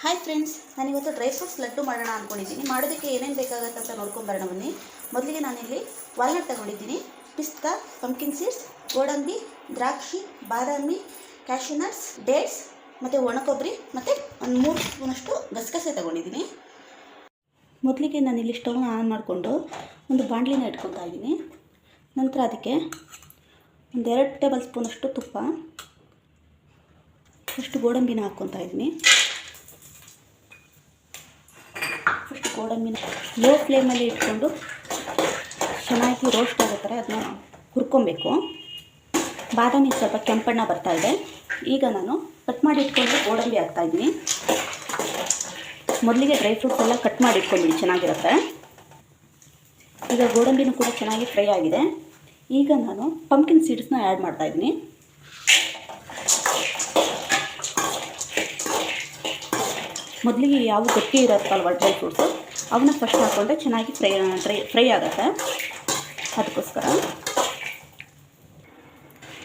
Hi friends, ನಾನಿವತ್ತು dry fruits laddu ಮಾಡೋಣ ಅಂದ್ಕೊಂಡಿದ್ದೀನಿ. ಮಾಡೋದಕ್ಕೆ ಏನೇನು ಬೇಕಾಗುತ್ತೆ ಅಂತ ನೋಡ್ಕೊಂಬರೋಣ ಬನ್ನಿ. ಮೊದಲಿಗೆ ನಾನಿಲ್ಲಿ ವಾಲ್ನಟ್ ತಗೊಂಡಿದ್ದೀನಿ, ಪಿಸ್ತಾ, ಪಂಪ್ಕಿನ್ ಸೀಡ್ಸ್, ಗೋಡಂಬಿ, ದ್ರಾಕ್ಷಿ, ಬಾದಾಮಿ, ಕ್ಯಾಶ್ಯೂ ನಟ್ಸ್, ಡೇಟ್ಸ್ ಮತ್ತು ಒಣಕೊಬ್ಬರಿ ಮತ್ತು ಒಂದು 3 ಸ್ಪೂನಷ್ಟು ಗಸಗಸೆ ತಗೊಂಡಿದ್ದೀನಿ. ಮೊದಲಿಗೆ ನಾನಿಲ್ಲಿ ಸ್ಟವ್ನ ಆನ್ ಮಾಡಿಕೊಂಡು ಒಂದು ಬಾಣಲಿನ ಇಟ್ಕೊತಾ ಇದ್ದೀನಿ. ನಂತರ ಅದಕ್ಕೆ ಒಂದು 2 ಟೇಬಲ್ ಸ್ಪೂನಷ್ಟು ತುಪ್ಪ, ಫಸ್ಟ್ ಗೋಡಂಬಿನ ಹಾಕ್ಕೊತಾ ಇದ್ದೀನಿ. ಗೋಡಂಬಿನ ಲೋ ಫ್ಲೇಮಲ್ಲಿ ಇಟ್ಕೊಂಡು ಚೆನ್ನಾಗಿ ರೋಸ್ಟ್ ಆಗೋ ಥರ ಅದನ್ನ ಹುರ್ಕೊಬೇಕು. ಬಾದಾಮಿ ಸ್ವಲ್ಪ ಕೆಂಪಣ್ಣ ಬರ್ತಾಯಿದೆ. ಈಗ ನಾನು ಕಟ್ ಮಾಡಿ ಇಟ್ಕೊಂಡು ಗೋಡಂಬಿ ಹಾಕ್ತಾಯಿದ್ದೀನಿ. ಮೊದಲಿಗೆ ಡ್ರೈ ಫ್ರೂಟ್ಸ್ ಎಲ್ಲ ಕಟ್ ಮಾಡಿ ಇಟ್ಕೊಂಡ್ಬಿಡಿ, ಚೆನ್ನಾಗಿರುತ್ತೆ. ಈಗ ಗೋಡಂಬಿನೂ ಕೂಡ ಚೆನ್ನಾಗಿ ಫ್ರೈ ಆಗಿದೆ. ಈಗ ನಾನು ಪಂಪ್ಕಿನ್ ಸೀಡ್ಸ್ನ ಆ್ಯಡ್ ಮಾಡ್ತಾಯಿದ್ದೀನಿ. ಮೊದಲಿಗೆ ಯಾವ ಗಟ್ಟಿ ಇರುತ್ತಲ್ವ ಡ್ರೈ ಫ್ರೂಟ್ಸು, ಅವನ್ನ ಫಸ್ಟ್ ಹಾಕ್ಕೊಂಡ್ರೆ ಚೆನ್ನಾಗಿ ಫ್ರೈ ಆಗುತ್ತೆ. ಅದಕ್ಕೋಸ್ಕರ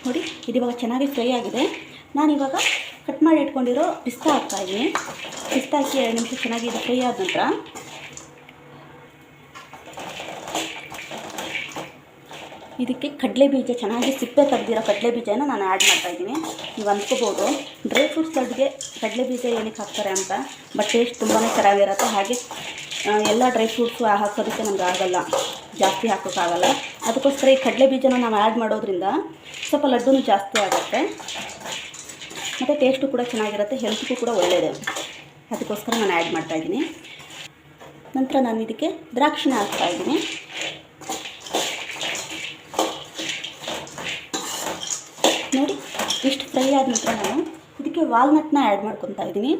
ನೋಡಿ, ಇದಿವಾಗ ಚೆನ್ನಾಗಿ ಫ್ರೈ ಆಗಿದೆ. ನಾನಿವಾಗ ಕಟ್ ಮಾಡಿ ಇಟ್ಕೊಂಡಿರೋ ಪಿಸ್ತಾ ಹಾಕ್ತಾಯಿದ್ದೀನಿ. ಪಿಸ್ತಾ ಹಾಕಿ 2 ನಿಮಿಷ ಚೆನ್ನಾಗಿ ಇದು ಫ್ರೈ ಆದ ನಂತರ ಇದಕ್ಕೆ ಕಡಲೆ ಬೀಜ, ಚೆನ್ನಾಗಿ ಸಿಪ್ಪೆ ತೆಗೆದಿರೋ ಕಡಲೆ ಬೀಜನ ನಾನು ಆ್ಯಡ್ ಮಾಡ್ತಾಯಿದ್ದೀನಿ. ನೀವು ಅಂದ್ಕೋಬೋದು ಡ್ರೈ ಫ್ರೂಟ್ಸ್ ಲಡ್ಡುಗೆ ಕಡಲೆ ಬೀಜ ಏನಕ್ಕೆ ಹಾಕ್ತಾರೆ ಅಂತ, ಬಟ್ ಟೇಸ್ಟ್ ತುಂಬಾ ಚೆನ್ನಾಗಿರುತ್ತೆ. ಹಾಗೆ ಎಲ್ಲ ಡ್ರೈ ಫ್ರೂಟ್ಸು ಹಾಕೋದಕ್ಕೆ ನಮ್ಗೆ ಆಗೋಲ್ಲ, ಜಾಸ್ತಿ ಹಾಕೋಕ್ಕಾಗಲ್ಲ. ಅದಕ್ಕೋಸ್ಕರ ಈ ಕಡಲೆ ಬೀಜನ ನಾವು ಆ್ಯಡ್ ಮಾಡೋದ್ರಿಂದ ಸ್ವಲ್ಪ ಲಡ್ಡು ಜಾಸ್ತಿ ಆಗುತ್ತೆ ಮತ್ತು ಟೇಸ್ಟು ಕೂಡ ಚೆನ್ನಾಗಿರುತ್ತೆ, ಹೆಲ್ತ್ಗೂ ಕೂಡ ಒಳ್ಳೆಯದು. ಅದಕ್ಕೋಸ್ಕರ ನಾನು ಆ್ಯಡ್ ಮಾಡ್ತಾಯಿದ್ದೀನಿ. ನಂತರ ನಾನು ಇದಕ್ಕೆ ದ್ರಾಕ್ಷಿನ ಹಾಕ್ತಾಯಿದ್ದೀನಿ. ನೋಡಿ, ಇಷ್ಟು ಫ್ರೈ ಆದ ನಂತರ ನಾನು ಇದಕ್ಕೆ ವಾಲ್ನಟ್ನ ಆ್ಯಡ್ ಮಾಡ್ಕೊತಾ ಇದ್ದೀನಿ.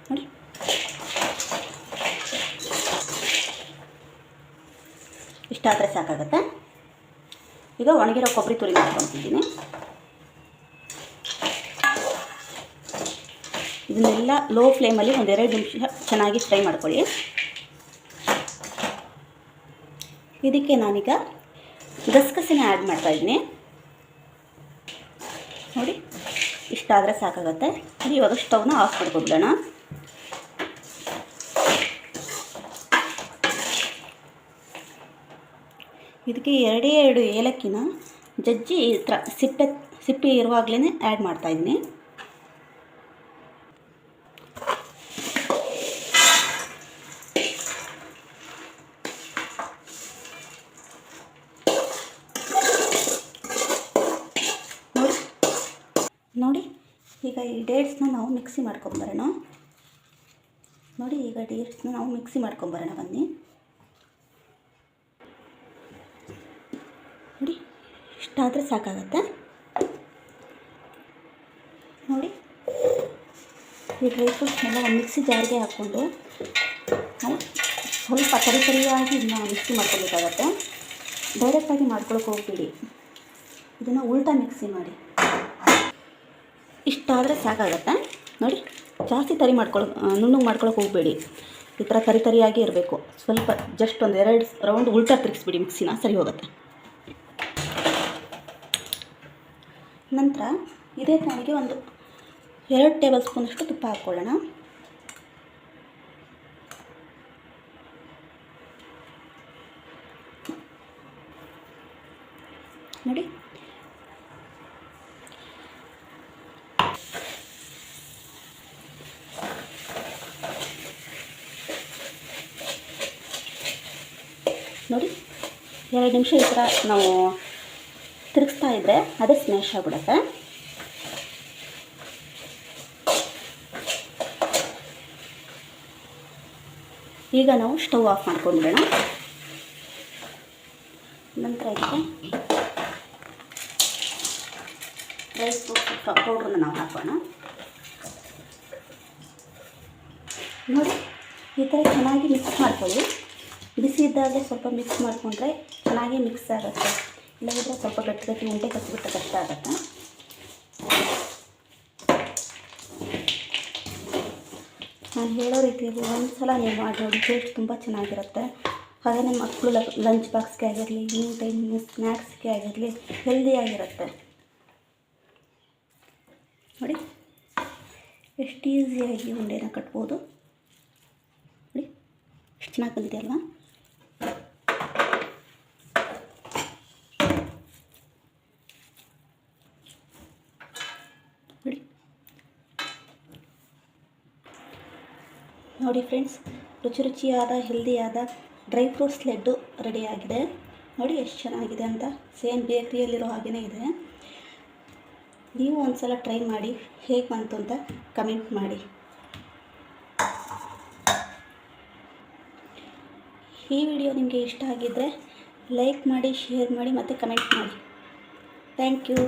ನೋಡಿ, ಇಷ್ಟಾದರೆ ಸಾಕಾಗುತ್ತೆ. ಈಗ ಒಣಗಿರೋ ಕೊಬ್ಬರಿ ತುರಿ ಮಾಡ್ಕೊತಿದ್ದೀನಿ. ಇದನ್ನೆಲ್ಲ ಲೋ ಫ್ಲೇಮಲ್ಲಿ ಒಂದು 2 ನಿಮಿಷ ಚೆನ್ನಾಗಿ ಫ್ರೈ ಮಾಡ್ಕೊಳ್ಳಿ. ಇದಕ್ಕೆ ನಾನೀಗ ಗಸಗಸೆನ ಆ್ಯಡ್ ಮಾಡ್ತಾಯಿದ್ದೀನಿ. ನೋಡಿ, ಇಷ್ಟಾದರೆ ಸಾಕಾಗುತ್ತೆ. ಇವಾಗ ಸ್ಟವ್ನ ಆಫ್ ಮಾಡ್ಕೊಬಿಡೋಣ. ಇದಕ್ಕೆ 2 ಏಲಕ್ಕಿನ ಜಜ್ಜಿ ಸಿಪ್ಪೆ ಇರುವಾಗಲೇ ಆ್ಯಡ್ ಮಾಡ್ತಾಯಿದ್ದೀನಿ. ನೋಡಿ, ಈಗ ಈ ಡೇಟ್ಸ್ನ ನಾವು ಮಿಕ್ಸಿ ಮಾಡ್ಕೊಂಬರೋಣ. ನೋಡಿ, ಈಗ ಡೇಟ್ಸ್ನ ನಾವು ಮಿಕ್ಸಿ ಮಾಡ್ಕೊಂಬರೋಣ ಬನ್ನಿ. ನೋಡಿ, ಇಷ್ಟಾದರೆ ಸಾಕಾಗತ್ತೆ. ನೋಡಿ, ಈ ಡ್ರೈ ಫ್ರೂಟ್ಸ್ನೆಲ್ಲ ಒಂದು ಮಿಕ್ಸಿ ಜಾರ್ಗೆ ಹಾಕ್ಕೊಂಡು ನಾವು ಸ್ವಲ್ಪ ತರಿಯಾಗಿ ಇದನ್ನ ಮಿಕ್ಸಿ ಮಾಡ್ಕೊಬೇಕಾಗತ್ತೆ. ಡೈರೆಕ್ಟಾಗಿ ಮಾಡ್ಕೊಳಕ್ಕೆ ಹೋಗ್ಬೇಡಿ, ಇದನ್ನು ಉಲ್ಟಾ ಮಿಕ್ಸಿ ಮಾಡಿ. ಇಷ್ಟಾದರೆ ಸಾಕಾಗತ್ತೆ. ನೋಡಿ, ಜಾಸ್ತಿ ನುಣ್ಣಗೆ ಮಾಡ್ಕೊಳಕ್ಕೆ ಹೋಗಬೇಡಿ. ಈ ಥರ ತರಿಯಾಗಿ ಇರಬೇಕು. ಸ್ವಲ್ಪ ಜಸ್ಟ್ ಒಂದು 2 ರೌಂಡ್ ಉಲ್ಟಾ ತಿರುಗಿಸ್ಬಿಡಿ ಮಿಕ್ಸಿನ, ಸರಿ ಹೋಗುತ್ತೆ. ನಂತರ ಇದೇ ನನಗೆ ಒಂದು 2 ಟೇಬಲ್ ಸ್ಪೂನಷ್ಟು ತುಪ್ಪ ಹಾಕ್ಕೊಳ್ಳೋಣ. ನೋಡಿ, ನೋಡಿ 2 ನಿಮಿಷ ಈ ಥರ ನಾವು ತಿರುಗಿಸ್ತಾ ಇದ್ದರೆ ಅದೇ ಸ್ಮ್ಯಾಶ್ ಆಗಿಬಿಡುತ್ತೆ. ಈಗ ನಾವು ಸ್ಟವ್ ಆಫ್ ಮಾಡ್ಕೊಂಡ್ಬಿಡೋಣ. ನಂತರ ಇದಕ್ಕೆ ಡ್ರೈ ಫ್ರೂಟ್ ಪೌಡ್ರನ್ನ ನಾವು ಹಾಕೋಣ. ನೋಡಿ, ಈ ಥರ ಚೆನ್ನಾಗಿ ಮಿಕ್ಸ್ ಮಾಡ್ಕೊಳ್ಳಿ. ಬಿಸಿ ಇದ್ದಾಗಲೇ ಸ್ವಲ್ಪ ಮಿಕ್ಸ್ ಮಾಡಿಕೊಂಡ್ರೆ ಚೆನ್ನಾಗಿ ಮಿಕ್ಸ್ ಆಗುತ್ತೆ. ಇಲ್ಲದಿದ್ದರೆ ಸ್ವಲ್ಪ ಗಟ್ಟಿ ಉಂಡೆ ಕಟ್ಟಿಬಿಟ್ಟು ಕಷ್ಟ ಆಗುತ್ತೆ. ನಾನು ಹೇಳೋ ರೀತಿಯಲ್ಲಿ ಒಂದು ಸಲ ನೀವು ಮಾಡಿ ನೋಡಿ, ಟೇಸ್ಟ್ ತುಂಬ ಚೆನ್ನಾಗಿರುತ್ತೆ. ಹಾಗೆ ನಮ್ಮ ಮಕ್ಕಳು ಲಂಚ್ ಬಾಕ್ಸ್ಗೆ ಆಗಿರಲಿ, ಈವ್ನಿಂಗ್ ಟೈಮ್ ಸ್ನ್ಯಾಕ್ಸ್ಗೆ ಆಗಿರಲಿ ಹೆಲ್ದಿಯಾಗಿರುತ್ತೆ. ನೋಡಿ, ಎಷ್ಟು ಈಸಿಯಾಗಿ ಉಂಡೆನ ಕಟ್ಬೋದು. ಚೆನ್ನಾಗಿ ಬಂದಿದೆ ಅಲ್ವಾ? ನೋಡಿ ಫ್ರೆಂಡ್ಸ್, ರುಚಿಯಾದ ಹೆಲ್ದಿಯಾದ ಡ್ರೈ ಫ್ರೂಟ್ಸ್ ಲಡ್ಡು ರೆಡಿಯಾಗಿದೆ. ನೋಡಿ ಎಷ್ಟು ಚೆನ್ನಾಗಿದೆ ಅಂತ, ಸೇಮ್ ಬೇಕ್ರಿಯಲ್ಲಿರೋ ಹಾಗೇ ಇದೆ. ನೀವು ಒಂದು ಸಲ ಟ್ರೈ ಮಾಡಿ, ಹೇಗೆ ಬಂತು ಅಂತ ಕಮೆಂಟ್ ಮಾಡಿ. ಈ ವಿಡಿಯೋ ನಿಮಗೆ ಇಷ್ಟ ಆಗಿದ್ದರೆ ಲೈಕ್ ಮಾಡಿ, ಶೇರ್ ಮಾಡಿ ಮತ್ತು ಕಮೆಂಟ್ ಮಾಡಿ. Thank you.